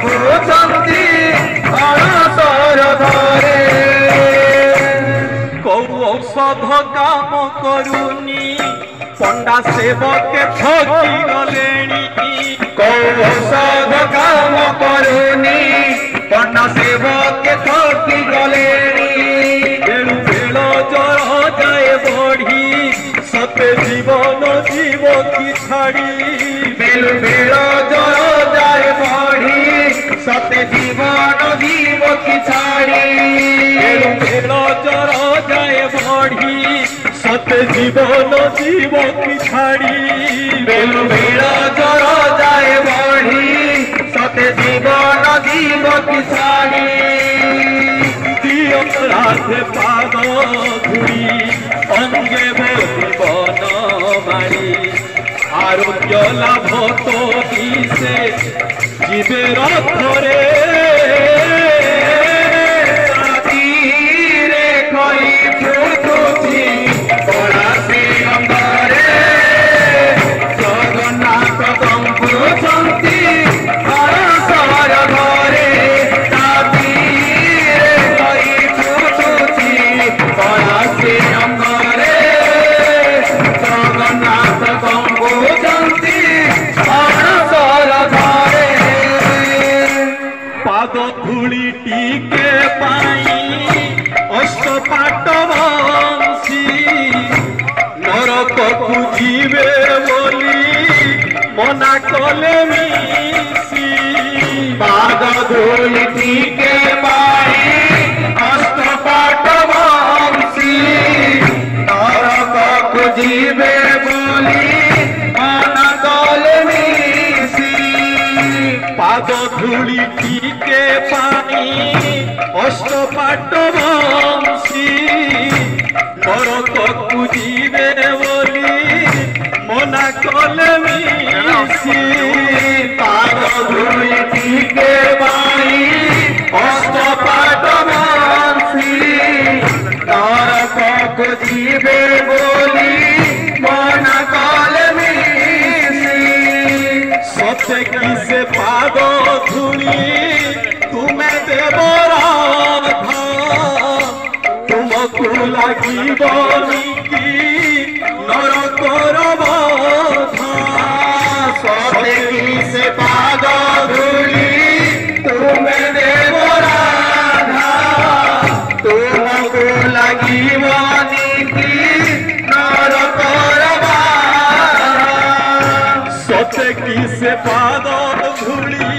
ବୁଝନ୍ତି ଅଣସର ଘରେ କୋଉ ଔଷଧ କାମ କରୁନି ପଣ୍ଡା ସେବକେ ଠକି ଗଲେଣି କୋଉ ଔଷଧ କାମ କରୁନି ପଣ୍ଡା ସେବକେ ଠକି ଗଲେଣି ବେଳୁ ବେଳ ଜର ଯାଏ ବଢି ସତେ ଜୀବନ ଜୀବ କି ଛାଡ଼ି ବେଳୁ ବେଳ ଜର ଯାଏ ବଢି ସତେ ଜୀବନ ଜୀବ କି ଛାଡ଼ି ବେଳୁ ବେଳ ଜର ଯାଏ ବଢି ସତେ ଜୀବନ ଜୀବ କି ଛାଡ଼ି ବେଳୁ ବେଳ ଜର ଯାଏ ବଢି ସତେ ଜୀବନ ଜୀବ କି ଛାଡ଼ି ଦିଅ ରାଧେ ପାଦ ଧୁଳି ଅଙ୍ଗେ ଜୀବନ ମାରି ଆରୋଗ୍ୟ ଲାଭ ତ ଦିଶେ ଯିବେ ରଥରେ ରାତିରେ ଖଇ ଫୁଟୁଛି କଳା ଶ୍ରୀଅଙ୍ଗରେ ଜଗନ୍ନାଥ କମ୍ପୁଛନ୍ତି ଅଣସର ଘରେ ରାତିରେ ଖଇ ଫୁଟୁଛି କଳା ଶ୍ରୀଅଙ୍ଗରେ ଜଗନ୍ନାଥ କମ୍ପୁଛନ୍ତି ଅଣସର ଘରେ ପାଦ ଧୂଳି ଟିକେ ପାଇ ଅଷ୍ଟପାଟ ବଂଶୀ ନରକକୁ ଯିବେ ବୋଲି ମନା କଲେ ମିଶି ପାଦ ଧୂଳି ଟିକେ ପାଇ ଅଷ୍ଟପାଟ ବଂଶୀ ନରକକୁ ଯିବେ ବୋଲି ମନା କଲେ ମିଶି ପାଦ ଧୂଳି ଟିକେ ପାଇ ଅଷ୍ଟପାଟ ବଂଶୀ ନରକକୁ ଯିବେ ବୋଲି ମନା କଲେ ମିଶି ପାଦ ଧୂଳି ଟିକେ ପାଇ ଅଷ୍ଟପାଟ ବଂଶୀ ନରକକୁ ଯିବେ ବୋଲି ମନା କଲେ ମିଶି সত্যে কি সে পাদ ধুলি তুমি দেব রাধা তুমকু লাগিবনি কি নরকর বাধা সত্যে কি সে পাদ ধূলি তুমি দেব রাধা তুমকু লাগিবনি কি নরকর বাধা সত্যে কি সে পাদ ধুলি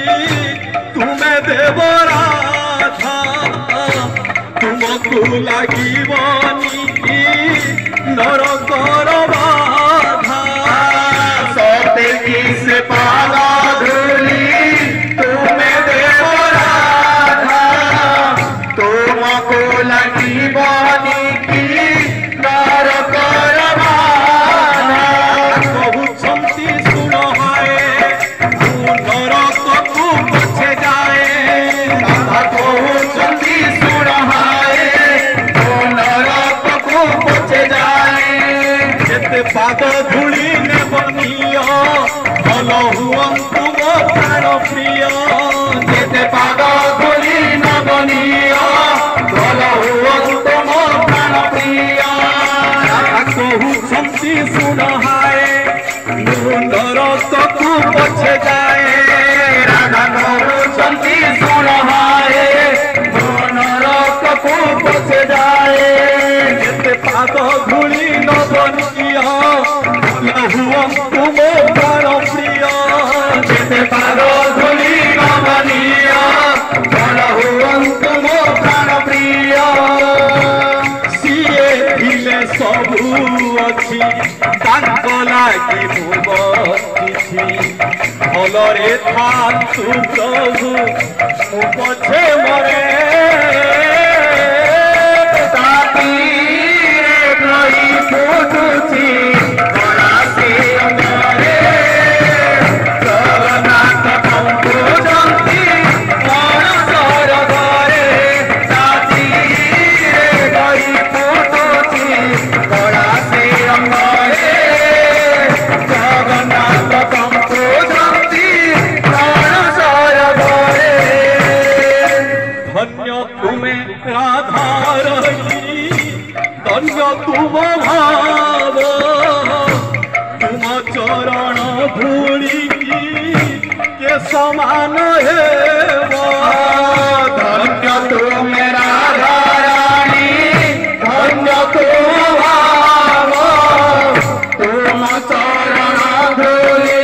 তুমি দেব রাধা তুমকু লাগিবনি কি নরকর বাধা সত্যে কি সে পাদ ধূলি তুমি দেব রাধা তুমকু লাগিবনি কি নরকর বাধা কহুছন্তি শুণ হায় নরকু পছে যায় রাধা কহুଛନ୍ତି ଶୁଣ ହାଏ ଓ ନରକକୁ ପଛେ ଯାଏ যেতে পাদ ধুলি নেবনীয় ভাল হুয়ন্তু মো প্রাণ প্রিয় যেতে পাদ ধূলি নবনীয় ଭଲ ହୁଅନ୍ତୁ ମୋ ପ୍ରାଣ ପ୍ରିୟ রাধা কহুছন্তি শুণ হায় নরকু পছে যায় ରାଧା କହୁଛନ୍ତି ଶୁଣ ହାଏ ଓ ନରକକୁ ପଛେ ଯାଏ যেতে পাদ ধুলি নবনীয় ভাল হুয়ন্তু মো প্রাণ প্রিয় যেতে পাদ ধূলি নবনীয় ଭଲ ହୁଅନ୍ତୁ ମୋ ପ୍ରାଣ ପ୍ରିୟ ସିଏ ଥିଲେ ସବୁ ଅଛି ତାଙ୍କ ଲାଗି ମୁଁ ବଞ୍ଚିଛି ଭଲରେ ଥାନ୍ତୁ ପ୍ରଭୁ ମୁଁ ପଛେ ମରେ ରାତିରେ ଖଇ ଫୁଟୁଛି କଳା ଶ୍ରୀଅଙ୍ଗରେ ଜଗନ୍ନାଥ କମ୍ପୁଛନ୍ତି ଅଣସର ଘରେ ରାତିରେ ଖଇ ଫୁଟୁଛି କଳା ଶ୍ରୀଅଙ୍ଗରେ ଜଗନ୍ନାଥ କମ୍ପୁଛନ୍ତି ଅଣସର ଘରେ तुम भाव तुम चरण धूली के समान है धन्य तुम राधा रानी धन्य तुम भाव तुम चरण धूली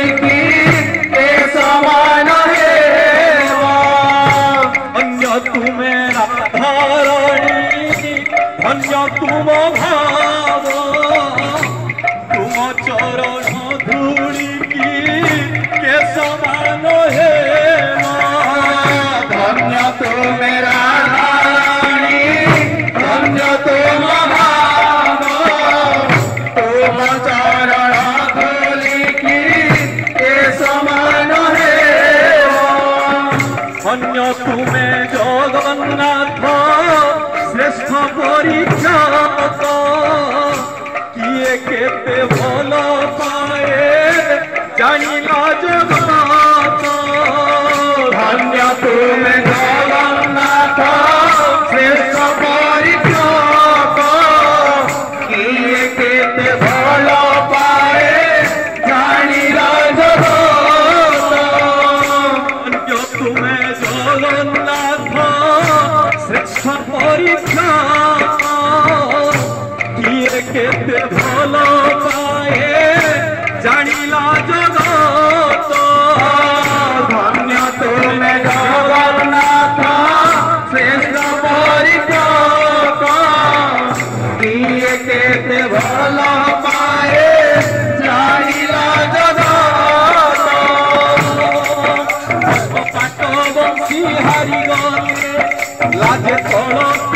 के समान है धन्य तुम राधा रानी धन्य तुम भाव तुम चरण धूली के समान है धन्य तुम राधा रानी धन्य तुम भाव तुम चरण धूली के समान है धन्य तुमे जगन्नाथ श्रेष्ठ परिचारक किए केते भल पाए जानिला जगन्नाथ धन्य तुम जगन्नाथ श्रेष्ठ परिचारक किए केते भल पाए जानिला जगत धन्य तुमे जगन्नाथ श्रेष्ठ परिचारक किए केते भल पाए जानिला जगत धन्य तुम जगन्नाथ श्रेष्ठ परिचारक किए केते भल पाए जानिला जगत पाट बंशी हारी गले लाजे तल